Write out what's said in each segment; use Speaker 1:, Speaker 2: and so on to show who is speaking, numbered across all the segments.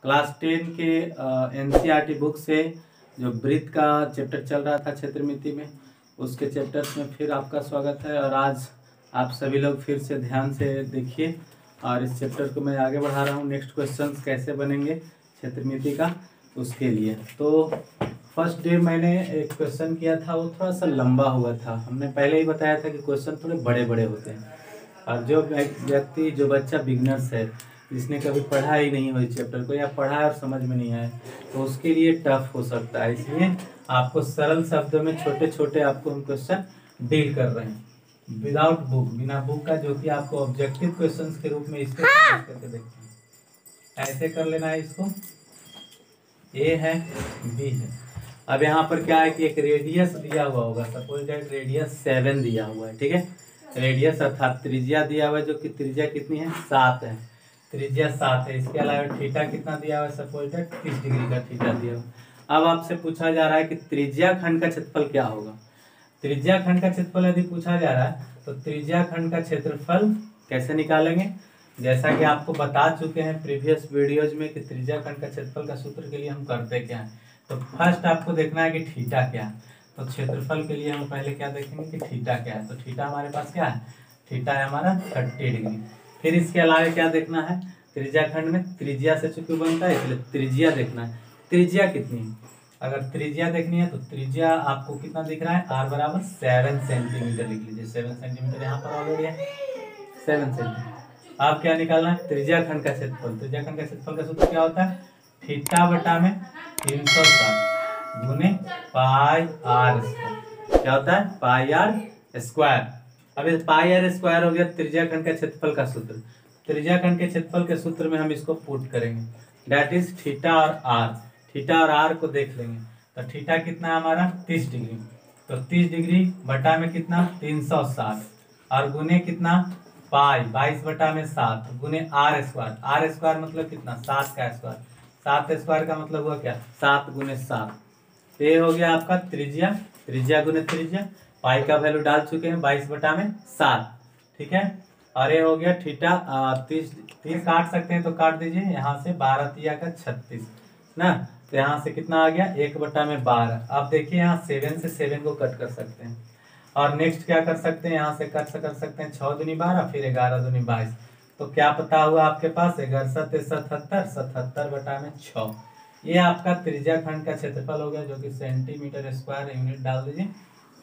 Speaker 1: Class 10 के NCERT book से जो वृत्त का चैप्टर चल रहा था क्षेत्रमिति में, उसके चैप्टर्स में फिर आपका स्वागत है। और आज आप सभी लोग फिर से ध्यान से देखिए और इस चैप्टर को मैं आगे बढ़ा रहा हूँ। नेक्स्ट क्वेश्चंस कैसे बनेंगे क्षेत्रमिति का, उसके लिए। तो फर्स्ट डे मैंने एक क्वेश्चन किया था, वो थोड़ा सा लंबा हुआ था। हमने पहले ही बताया था कि क्वेश्चन थोड़े बड़े बड़े होते हैं, और जो बच्चा बिगनर्स है, जिसने कभी पढ़ा ही नहीं हो इस चैप्टर को, या पढ़ा और समझ में नहीं आए, तो उसके लिए टफ हो सकता है। इसलिए आपको सरल शब्दों में छोटे छोटे आपको हम क्वेश्चन डील कर रहे हैं, विदाउट बुक, बिना बुक का, जो कि आपको ऑब्जेक्टिव क्वेश्चंस के रूप में इसको समझ करके देखते हैं। ऐसे कर लेना है इसको, ए है, बी है। अब यहाँ पर क्या है कि एक रेडियस दिया हुआ होगा, सपोज दैट रेडियस 7 दिया हुआ है, ठीक है। रेडियस अर्थात त्रिज्या दिया हुआ है, जो कि त्रिज्या कितनी है, 7 है, त्रिज्या 7 है। इसके अलावा थीटा कितना दिया हुआ है, सपोज दैट 30 डिग्री का थीटा दिया हुआ है। अब आपसे पूछा जा रहा है कि त्रिज्या खंड का क्षेत्रफल क्या होगा। त्रिज्या खंड का क्षेत्रफल यदि पूछा जा रहा है तो त्रिज्या खंड का क्षेत्रफल कैसे निकालेंगे, जैसा कि आपको बता चुके हैं प्रीवियस वीडियोज में कि त्रिज्या खंड का क्षेत्रफल का सूत्र के लिए हम करते क्या है। तो फर्स्ट आपको देखना है कि थीटा क्या है। तो क्षेत्रफल के लिए हम पहले क्या देखेंगे कि थीटा क्या है। तो थीटा हमारे पास क्या है, थीटा है हमारा 30 डिग्री। फिर इसके अलावा क्या देखना है, त्रिज्या खंड में त्रिज्या से चूंकि बनता है, इसलिए त्रिज्या देखना है। त्रिज्या कितनी है, अगर त्रिज्या देखनी है तो त्रिज्या आपको कितना दिख रहा है, r बराबर 7 सेंटीमीटर लिख लीजिए। 7 सेंटीमीटर यहाँ पर ऑलरेडी है, 7 सेंटीमीटर। आप क्या निकालना है, त्रिज्या खंड का क्षेत्रफल। त्रिज्या खंड का क्षेत्रफल का सूत्र क्या होता है, थीटा बटा में 360 गुने पाई आर स्क्वायर। क्या होता है, पाई आर स्क्वायर। अब इस पाई आर स्क्वायर हो गया त्रिज्या खंड का क्षेत्रफल का सूत्र। त्रिज्या खंड के क्षेत्रफल के सूत्र में हम इसको पुट करेंगे, दैट इज थीटा और आर। थीटा और आर को देख लेंगे। तो थीटा कितना है हमारा 30 डिग्री, तो 30 डिग्री बटा में कितना 360, और गुने कितना पाई 22 बटा में 7 गुने आर स्क्वायर। आर स्क्वायर मतलब कितना, 7 का स्क्वायर। 7 स्क्वायर का मतलब हुआ क्या, 7 गुने 7। ये हो गया आपका त्रिज्या, त्रिज्या गुने त्रिज्या। पाई का वैल्यू डाल चुके हैं 22 बटा में 7, ठीक है। और ये हो गया थीटा 30 काट सकते हैं तो काट दीजिए, यहाँ से 12 तिया का 36 ना। तो यहाँ से कितना आ गया, 1 बटा में 12। अब देखिए यहाँ 7 से 7 को कट कर सकते हैं। और नेक्स्ट क्या कर सकते हैं, यहाँ से कट कर सकते हैं 6 दूनी 12, फिर 11 दूनी 22। तो क्या पता हुआ आपके पास, 11 7 77, 77 बटा में 6। ये आपका त्रिज्या खंड का क्षेत्रफल हो गया, जो कि सेंटीमीटर स्क्वायर यूनिट डाल दीजिए,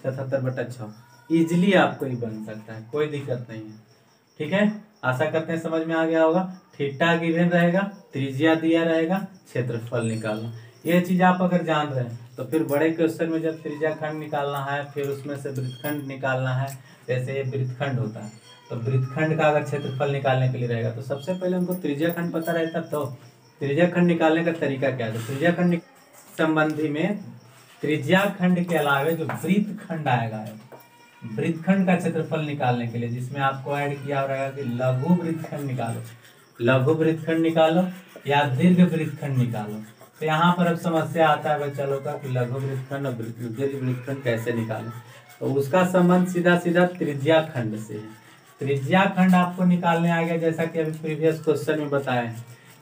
Speaker 1: 77 बटा 6। इजिली आपको ही बन सकता है, कोई दिक्कत नहीं है, ठीक है। आशा करते हैं समझ में आ गया होगा। थीटा गिवन रहेगा, त्रिज्या दिया रहेगा, क्षेत्रफल निकालना। ये चीज आप अगर जान रहे हैं तो फिर बड़े क्वेश्चन में जब त्रिज्या खंड निकालना है, फिर उसमें से वृत्तखंड निकालना है, जैसे ये वृत्तखंड होता है, तो वृत्तखंड का अगर क्षेत्रफल निकालने के लिए रहेगा तो सबसे पहले हमको त्रिज्या खंड पता रहता। तो त्रिज्या खंड निकालने का तरीका क्या है, त्रिज्या खंड संबंधी में त्रिज्या खंड के अलावे जो वृत्तखंड आएगा, वृत्तखंड का क्षेत्रफल निकालने के लिए, जिसमें आपको ऐड किया रहेगा कि लघु वृत्तखंड निकालो, लघु वृत्तखंड निकालो या दीर्घ वृत्तखंड निकालो। तो यहाँ पर अब समस्या आता है बच्चा लोग का कि लघु वृत्तखंड और दीर्घ वृत्तखंड कैसे निकालें। तो उसका संबंध सीधा सीधा त्रिज्या खंड से है। त्रिज्या खंड आपको निकालने आ गया, जैसा कि अभी प्रीवियस क्वेश्चन में बताया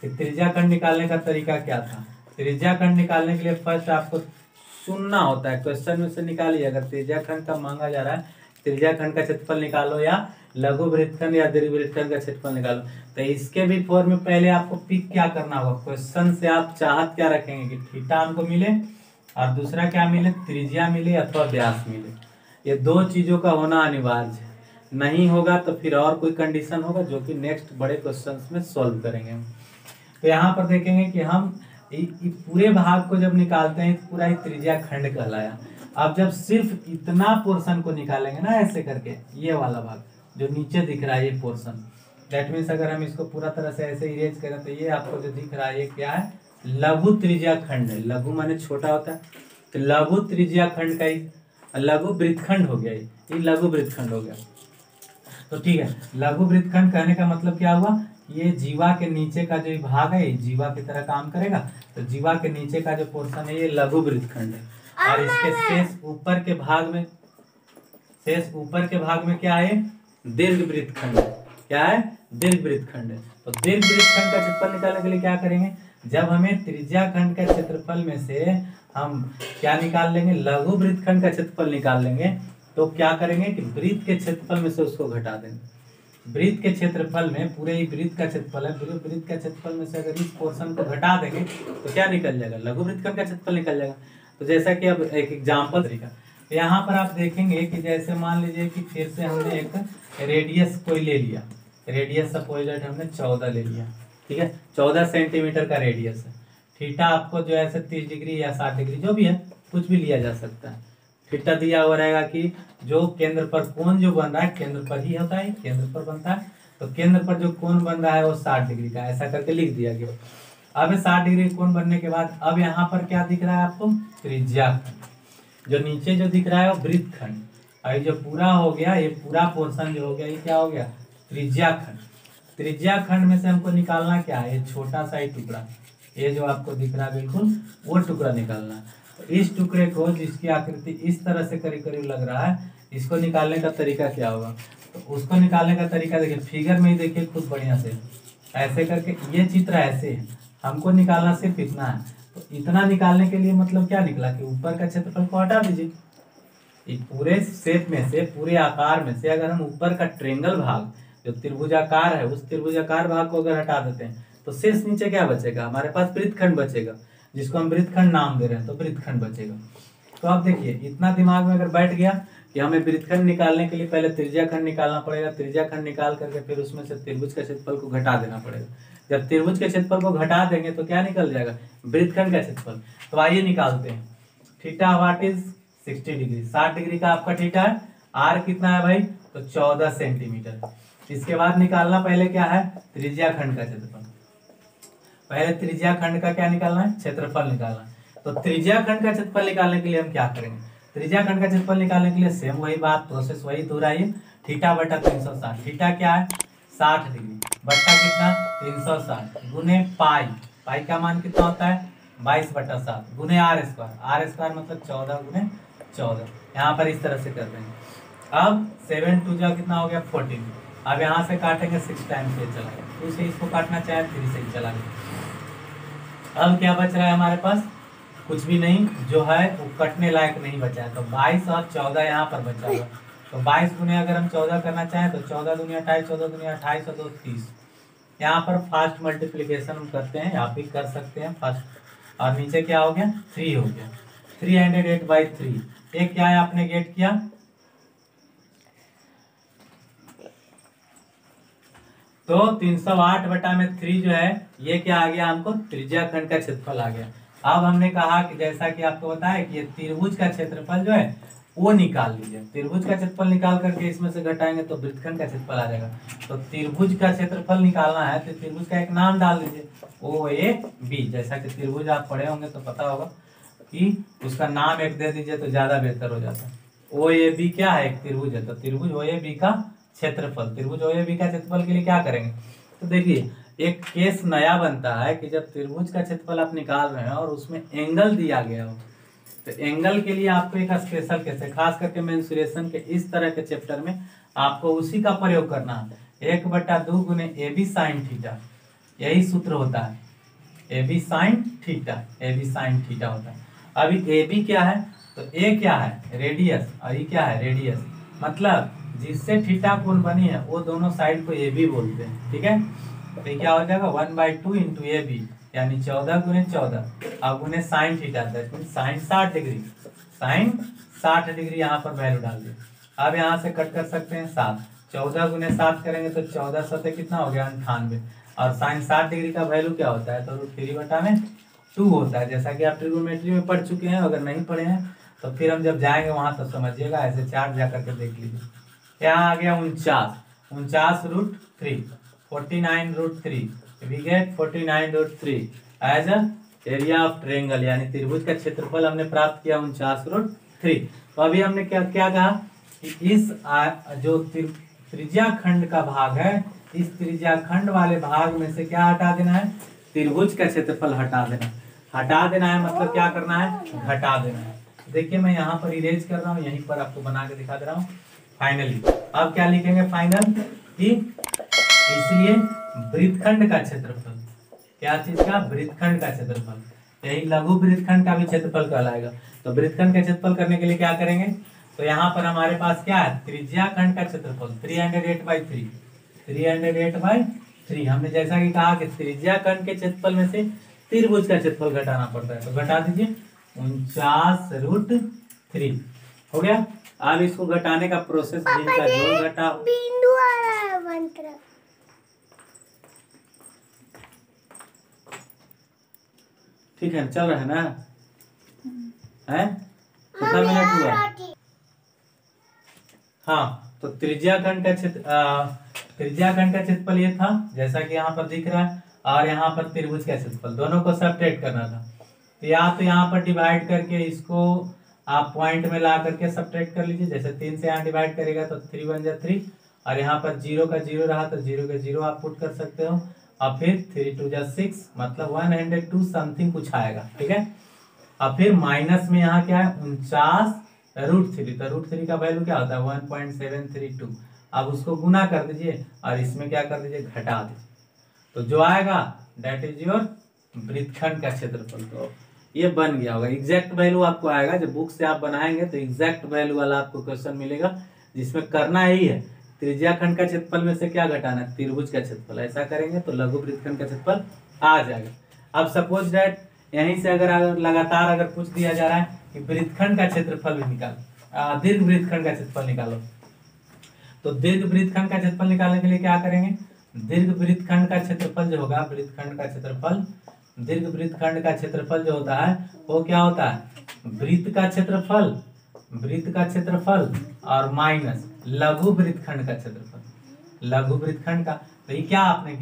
Speaker 1: कि त्रिज्या खंड निकालने का तरीका क्या था। त्रिज्या खंड निकालने के लिए फर्स्ट आपको चुनना होता है, क्वेश्चन में से निकालिए। अगर त्रिज्या खंड का मांगा जा रहा है त्रिज्या खंड का क्षेत्रफल निकालो या लघु वृत्तखंड या दीर्घ वृत्तखंड का क्षेत्रफल निकालो, तो इसके भी फॉर्म में पहले आपको पिक क्या करना होगा, क्वेश्चन से आप चाहत क्या रखेंगे कि थीटा हमको मिले और दूसरा क्या मिले, त्रिज्या मिले अथवा व्यास मिले। ये दो चीजों का होना अनिवार्य है, नहीं होगा तो फिर और कोई कंडीशन होगा, जो कि नेक्स्ट बड़े क्वेश्चन में सोल्व करेंगे। तो यहाँ पर देखेंगे कि हम पूरे भाग को जब निकालते हैं तो पूरा ही त्रिज्या खंड कहलाया। अब जब सिर्फ इतना पोर्शन को निकालेंगे ना, ऐसे करके ये वाला भाग जो नीचे दिख रहा है ये पोर्शन, दैट मीन्स अगर हम इसको पूरा तरह से ऐसे इरेज करें तो ये आपको जो दिख रहा है ये क्या है, लघु त्रिज्या खंड है। लघु माने छोटा होता है, तो लघु त्रिज्या खंड का ही लघु वृत्तखंड हो गया, ये लघु वृत्तखंड हो गया। तो ठीक है, लघु वृत्तखंड कहने का मतलब क्या हुआ, ये जीवा के नीचे का जो भाग है ये जीवा की तरह काम करेगा। तो जीवा के नीचे का जो पोर्शन है ये लघु वृत्तखंड है, और इसके शेष ऊपर के भाग में क्या है, दीर्घ वृत्तखंड है। क्या है, दीर्घ वृत्तखंड है। तो दीर्घ वृत्तखंड का क्षेत्रफल निकालने के लिए क्या करेंगे, जब हमें त्रिज्या खंड का क्षेत्रफल में से हम क्या निकाल लेंगे, लघु वृत्तखंड का क्षेत्रफल निकाल लेंगे, तो क्या करेंगे कि वृत्त के क्षेत्रफल में से उसको घटा देंगे। वृत्त के क्षेत्रफल में, पूरे ही वृत्त का क्षेत्रफल है, पूरे वृत्त का क्षेत्रफल में से अगर इस पोर्शन को घटा देंगे तो क्या निकल जाएगा, लघु वृत्तखंड का क्षेत्रफल निकल जाएगा। तो जैसा कि अब एक एग्जाम्पल तरीका, तो यहाँ पर आप देखेंगे कि जैसे मान लीजिए कि फिर से हमने एक रेडियस कोई ले लिया, रेडियस सपोज दैट हमने 14 ले लिया, ठीक है, 14 सेंटीमीटर का रेडियस है। थीटा आपको जो है 30 डिग्री या 60 डिग्री जो भी है कुछ भी लिया जा सकता है। थीटा दिया हुआ रहेगा कि जो केंद्र पर कोण जो बन रहा है केंद्र पर ही होता है, केंद्र पर बनता है, तो केंद्र पर जो कोण बन रहा है वो 60 डिग्री का, ऐसा करके लिख दिया गया। अब 60 डिग्री कोण बनने के बाद अब यहाँ पर क्या दिख रहा है आपको, त्रिज्या खंड। जो नीचे जो दिख रहा है वो वृत्तखंड, और जो पूरा हो गया, ये पूरा पोर्शन जो हो गया ये क्या हो गया, त्रिज्या खंड। त्रिज्या खंड में से हमको निकालना क्या है, ये छोटा सा ही टुकड़ा, ये जो आपको दिख रहा है बिल्कुल वो टुकड़ा निकालना है। तो इस टुकड़े को, जिसकी आकृति इस तरह से करीब करीब लग रहा है, इसको निकालने का तरीका क्या होगा, तो उसको निकालने का तरीका देखिए फिगर में ही देखिए खुद बढ़िया से, ऐसे करके ये चित्र ऐसे है, हमको निकालना सिर्फ इतना है। तो इतना निकालने के लिए मतलब क्या निकला कि ऊपर का क्षेत्रफल को हटा दीजिए। पूरे शेप में से, पूरे आकार में से अगर हम ऊपर का ट्रेंगल भाग जो त्रिभुजाकार है, उस त्रिभुजाकार भाग को अगर हटा देते हैं तो शेष नीचे क्या बचेगा, हमारे पास वृत्तखंड बचेगा, जिसको हम वृत्तखंड नाम दे रहे हैं, तो वृत्तखंड बचेगा। तो आप देखिए इतना दिमाग में अगर बैठ गया कि हमें वृत्तखंड निकालने के लिए पहले त्रिज्या खंड निकालना पड़ेगा, त्रिज्या खंड निकाल करके फिर उसमें से त्रिभुज के क्षेत्रफल को घटा देना पड़ेगा। जब त्रिभुज के क्षेत्रफल को घटा देंगे तो क्या निकल जाएगा, वृत्तखंड का क्षेत्रफल। तो आइए निकालते हैं। Theta what is 60 degree, 60 degree का आपका थीटा है। आर कितना है भाई, तो 14 सेंटीमीटर। इसके बाद निकालना पहले क्या है, त्रिज्या खंड का क्षेत्रफल। पहले त्रिज्या खंड का क्या निकालना है, क्षेत्रफल निकालना है। तो त्रिज्या खंड का क्षेत्रफल निकालने के लिए हम क्या करेंगे, त्रिज्या खंड का क्षेत्रफल निकालने के लिए सेम वही बात, प्रोसेस वही दोहराइए। थीटा बटा 360, थीटा क्या है 60 डिग्री, बट्टा कितना 360 गुने पाई, पाई का मान कितना होता है 22/7 गुने आर स्क्वायर, आर स्क्वायर मतलब 14 गुने 14। यहाँ पर इस तरह से कर देंगे। अब 7 2 जा कितना हो गया 14। अब यहाँ से काटेंगे 6 टाइम्स ये चला गया, 2 से इसको काटना चाहे 3 से ही चला गया। अब क्या बच रहा है हमारे पास, कुछ भी नहीं, जो है वो कटने लायक नहीं बचा है। तो 22 और 14 यहाँ पर बचा हुआ। तो 22 गुने अगर हम 14 करना चाहें तो 14 दूनी 28, 14 दूनी 28 और 2 30। यहाँ पर फास्ट मल्टीप्लीकेशन हम करते हैं, आप भी कर सकते हैं फास्ट। और नीचे क्या हो गया 3 हो गया, 308/3। ये क्या है आपने गेट किया, तो 308/3 जो है ये क्या आ गया हमको, त्रिज्या खंड का क्षेत्रफल आ गया। अब हमने कहा कि जैसा कि आपको बताया कि ये त्रिभुज का क्षेत्रफल जो है वो निकाल लीजिए। त्रिभुज का क्षेत्रफल निकाल करके इसमें से घटाएंगे तो वृत्तखंड का क्षेत्रफल आ जाएगा। तो त्रिभुज का क्षेत्रफल निकालना है तो त्रिभुज का एक नाम डाल दीजिए, OAB। जैसा कि त्रिभुज आप पढ़े होंगे तो पता होगा कि उसका नाम एक दे दीजिए तो ज्यादा बेहतर हो जाता है। OAB क्या है, एक त्रिभुज है, तो त्रिभुज OAB का क्षेत्रफल, त्रिभुज OAB का क्षेत्रफल के लिए क्या करेंगे, तो देखिए एक केस नया बनता है कि जब त्रिभुज का क्षेत्रफल आप निकाल रहे हैं और उसमें एंगल दिया गया हो, तो एंगल के लिए आपको एक स्पेशल केस है, खास करके मेंसुरेशन के इस तरह के चैप्टर में आपको उसी का प्रयोग करना है। 1/2 गुने AB साइन थीटा, यही सूत्र होता है, AB sine theta, AB sine theta होता है। अभी AB क्या है, तो A क्या है रेडियस, और ये क्या है रेडियस, मतलब जिससे थीटा कोण बनी है वो दोनों साइड को AB बोलते हैं, ठीक है। तो क्या हो जाएगा 1/2 इंटू AB, यानी 14 गुने 14 और गुने sine theta, that mean sine 60 degree, sine 60 degree यहाँ पर वैल्यू डाल दिए। अब यहाँ से कट कर सकते हैं 7, 14 गुने 7 करेंगे तो 14 सते कितना हो गया 98, और साइन 60 डिग्री का वैल्यू क्या होता है, तो √3/2 होता है। जैसा कि आप ट्रिग्नोमेट्री में पढ़ चुके हैं, अगर नहीं पढ़े हैं तो फिर हम जब जाएंगे वहां तो समझिएगा, ऐसे चार्ट जा करके देख लीजिए। क्या आ गया 49 √3 we get 49 √3 as a area of triangle, यानी त्रिभुज का क्षेत्रफल हमने प्राप्त किया 49 √3। तो अभी हमने क्या क्या कहा कि इस जो त्रिज्या खंड का भाग है, इस त्रिज्या खंड वाले भाग में से क्या हटा देना है, त्रिभुज का क्षेत्रफल हटा देना है। हटा देना है मतलब क्या करना है, घटा देना है। देखिए मैं यहाँ पर इरेज कर रहा हूँ, यहीं पर आपको बना के दिखा दे रहा हूँ। फाइनली अब क्या लिखेंगे फाइनल कि इसलिए वृत्तखंड का क्षेत्रफल, क्या चीज का? वृत्तखंड का क्षेत्रफल। यही लघु वृत्तखंड का भी क्षेत्रफल कहलाएगा। तो वृत्तखंड का क्षेत्रफल करने के लिए क्या करेंगे? तो यहाँ पर हमारे पास क्या है? त्रिज्या खंड का क्षेत्रफल 308/3। 308/3 हमने जैसा कि कहा कि त्रिज्या खंड के क्षेत्रफल में से त्रिभुज का क्षेत्रफल घटाना पड़ता है, तो घटा दीजिए 49√3 हो गया। अब इसको घटाने का प्रोसेस जिनका जोड़ घटाओ।
Speaker 2: बिंदु आ रहा है मंत्र।
Speaker 1: ठीक है, चल रहा है ना? है कितना मिनट हुआ? हाँ, तो त्रिज्या खंड का क्षेत्रफल ये था जैसा कि यहाँ पर दिख रहा है, और यहाँ पर त्रिभुज का क्षेत्रफल, दोनों को सब्ट्रैक्ट करना था। तो या तो यहाँ पर डिवाइड करके इसको आप पॉइंट में ला करके सब्ट्रैक्ट कर लीजिए। जैसे 3 से यहाँ डिवाइड करेगा तो 3 बन जाए 3, और यहाँ पर 0 का 0 रहा तो 0 का 0 आप पुट कर सकते हो, और फिर 3 2 जा 6 मतलब 102 समथिंग कुछ आएगा। ठीक है, और फिर माइनस में यहाँ क्या है? 49√3। तो √3 का वैल्यू क्या होता है? 1.732। अब उसको गुना कर दीजिए और इसमें क्या कर दीजिए? घटा दीजिए। तो जो आएगा दैट इज योर वृत्तखंड का क्षेत्रफल। तो ये बन गया होगा। एग्जैक्ट वैल्यू आपको आएगा जब बुक से आप बनाएंगे तो एग्जैक्ट वैल्यू वाला आपको क्वेश्चन मिलेगा, जिसमें करना ही है त्रिज्या खंड का क्षेत्रफल में से क्या घटाना है? त्रिभुज का क्षेत्रफल। ऐसा करेंगे तो लघु वृत्तखंड का क्षेत्रफल आ जाएगा। अब सपोज दैट यहीं से अगर लगातार अगर पूछ दिया जा रहा है कि वृत्तखंड का क्षेत्रफल भी निकालो, दीर्घ वृत्तखंड का क्षेत्रफल निकालो, तो दीर्घ वृत्तखंड का क्षेत्रफल निकालने के लिए क्या करेंगे? दीर्घ वृत्तखंड का क्षेत्रफल जो होगा, वृत्तखंड का क्षेत्रफल, दीर्घ वृत्तखंड का क्षेत्रफल जो होता है वो क्या होता है? वृत्त का क्षेत्रफल, वृत्त का क्षेत्रफल और माइनस लघु वृत्तखंड का क्षेत्रफल। लघु वृत्तखंड का, तो ये क्या आपने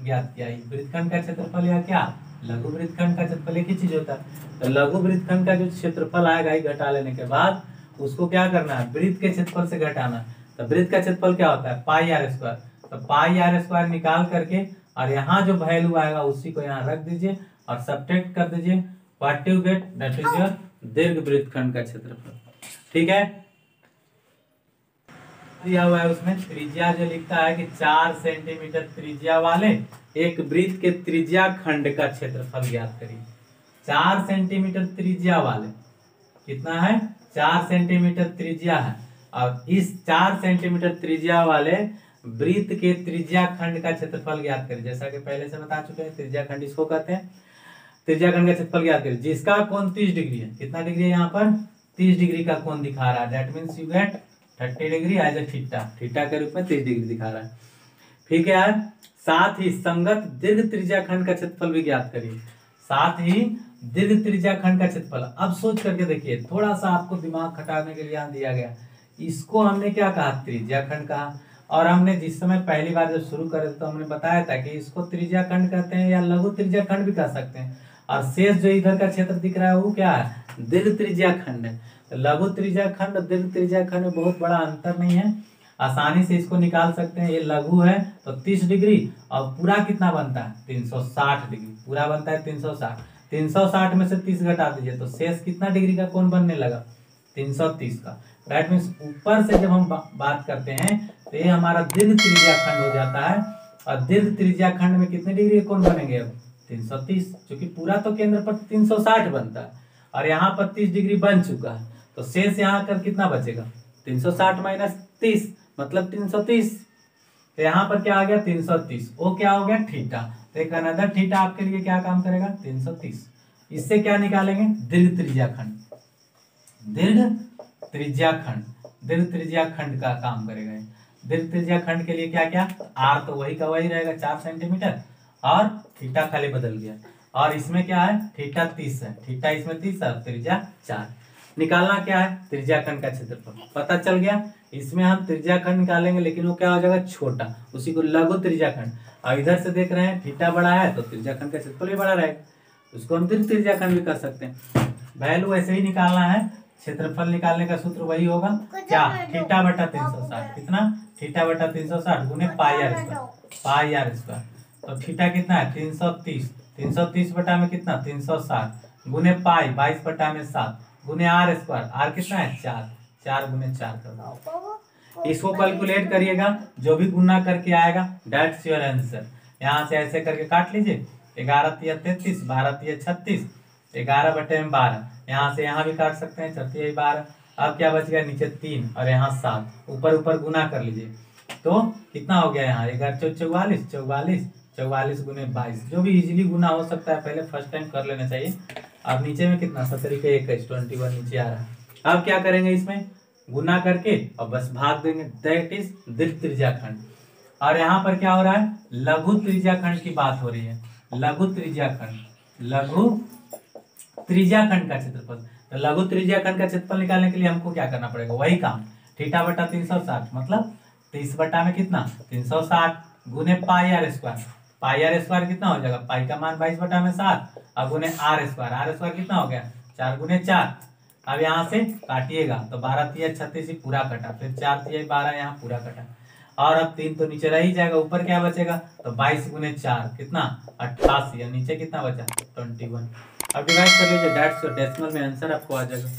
Speaker 1: ज्ञात किया? वृत्तखंड का क्षेत्रफल या क्या लघु वृत्तखंड का क्षेत्रफल एक ही चीज होता है। तो लघु वृत्तखंड का जो क्षेत्रफल आएगा ये घटा लेने के बाद उसको क्या करना है? वृत्त के क्षेत्रफल से घटाना। तो वृत्त का क्षेत्रफल क्या होता है? πr²। तो πr² निकाल करके और यहाँ जो वैल्यू आएगा उसी को यहाँ रख दीजिए और सब्ट्रैक्ट कर दीजिए। What you get? That is your दीर्घ वृत्तखंड का क्षेत्रफल। ठीक है, दिया हुआ है उसमें त्रिज्या जो लिखता है कि 4 सेंटीमीटर त्रिज्या वाले एक वृत्त के त्रिज्या खंड का क्षेत्रफल ज्ञात करिए। 4 सेंटीमीटर त्रिज्या वाले, कितना है? 4 सेंटीमीटर त्रिज्या है, और इस 4 सेंटीमीटर त्रिज्या वाले वृत्त के त्रिज्या खंड का क्षेत्रफल ज्ञात करिए। जैसा कि पहले से बता चुके हैं, त्रिज्या खंड इसको कहते हैं। त्रिज्या खंड का क्षेत्रफल ज्ञात करिए जिसका कोण 30 डिग्री है। कितना डिग्री है? यहाँ पर 30 डिग्री का कोण दिखा रहा है। That means you get 30 degree as a theta. Theta के रूप में 30 डिग्री दिखा रहा है। ठीक है यार, साथ ही संगत दीर्घ त्रिज्या खंड का क्षेत्रफल भी ज्ञात करिए। साथ ही दीर्घ त्रिज्या खंड का क्षेत्रफल, अब सोच करके देखिए, थोड़ा सा आपको दिमाग खटाने के लिए यहाँ दिया गया। इसको हमने क्या कहा? त्रिज्या खंड कहा। और हमने जिस समय पहली बार जब शुरू करे तो हमने बताया था कि इसको त्रिज्या खंड कहते हैं या लघु त्रिज्या खंड भी कह सकते हैं। और शेष जो इधर का क्षेत्र दिख रहा है वो क्या है? दीर्घ त्रिज्या खंड है। तो लघु त्रिज्या खंड और दीर्घ त्रिज्या खंड में बहुत बड़ा अंतर नहीं है, आसानी से इसको निकाल सकते हैं। ये लघु है तो 30 डिग्री और पूरा कितना बनता है? 360 डिग्री। पूरा बनता है 360। 360 में से 30 घटा दीजिए तो शेष कितना डिग्री का कोण बनने लगा? 330 का। दैट मीन्स ऊपर से जब हम बात करते हैं तो ये हमारा दीर्घ त्रिज्या खंड हो जाता है। और दीर्घ त्रिज्या खंड में कितने डिग्री के कोण बनेंगे? अब 330, क्योंकि पूरा तो केंद्र पर 360 बनता है और यहाँ पर 30 डिग्री बन चुका है। तो शेष यहाँ कर कितना बचेगा? 360 माइनस 30 मतलब 330। तो यहाँ पर क्या आ गया? 330। वो क्या हो गया? थीटा। तो एक अनदर थीटा आपके लिए क्या काम करेगा? 330। इससे क्या निकालेंगे? दीर्घ त्रिज्या खंड। दीर्घ त्रिज्या खंड, दीर्घ त्रिज्या खंड का काम करेगा। दीर्घ त्रिज्या खंड के लिए क्या क्या? आर तो वही का वही रहेगा 4 सेंटीमीटर, और थीटा खाली बदल गया। और इसमें क्या है? थीटा 30 है। थीटा इसमें 30 है, त्रिज्या 4। निकालना क्या है? त्रिज्या खंड का क्षेत्रफल। पता चल गया। इसमें हम त्रिज्या खंड निकालेंगे लेकिन वो क्या हो जाएगा? छोटा, उसी को लघु त्रिज्या खंड। और इधर से देख रहे हैं थीटा बड़ा है तो त्रिज्या खंड का क्षेत्रफल भी बड़ा रहेगा, उसको हम दीर्घ त्रिज्या खंड भी कर सकते हैं। वैल्यू ऐसे ही निकालना है। क्षेत्रफल निकालने का सूत्र वही होगा क्या? थीटा बटा 360। कितना? थीटा बटा 360 गुने πr²। πr²। तो थीटा कितना है? 330। 330 बटा में कितना? 360 गुने पाई 22 बटा में 7 गुने r²। r कितना है? 4। 4 गुने 4 कर दो। इसको कैलकुलेट करिएगा, जो भी गुना करके आएगा दैट्स योर आंसर। यहाँ से ऐसे करके काट लीजिए 11 तिया 33, 12 तिया 36, 11/12। यहाँ से यहाँ भी काट सकते हैं, 4 12। अब क्या बच गया, नीचे 3 और यहाँ 7, ऊपर ऊपर गुना कर लीजिए तो कितना हो गया यहाँ 11 44, 44 44 गुने 22, जो भी इजीली गुना हो सकता है, पहले फर्स्ट टाइम कर लेना चाहिए। अब नीचे में कितना 17 के 21, 21 नीचे आ रहा है। अब क्या करेंगे, इसमें गुना करके और बस भाग देंगे, दैट इज दीर्घ त्रिज्याखंड। और यहाँ पर क्या हो रहा है, लघु त्रिज्याखंड की बात हो रही है। लघु त्रिज्याखंड, लघु त्रिज्याखंड का क्षेत्रफल। तो लघु त्रिज्याखंड का क्षेत्रफल निकालने के लिए हमको क्या करना पड़ेगा, वही काम, थीटा बटा 360 मतलब 30 बटा में कितना 360 गुने pi r square. Pi r square कितना हो जाएगा, पाई का मान 22 बटा में 7 और गुने आर स्क्वायर। आर स्क्वायर कितना हो गया 4 गुने 4। अब यहाँ से काटिएगा तो 12 तिया 36 ही पूरा कटा, फिर 4 तिया 12 यहाँ पूरा कटा, और अब 3 तो नीचे रह ही जाएगा, ऊपर क्या बचेगा, तो 22 गुने 4 कितना 88, और नीचे कितना बचा 21। अब डिवाइड कर लीजिए, डेसिमल में आंसर आपको आ जाएगा।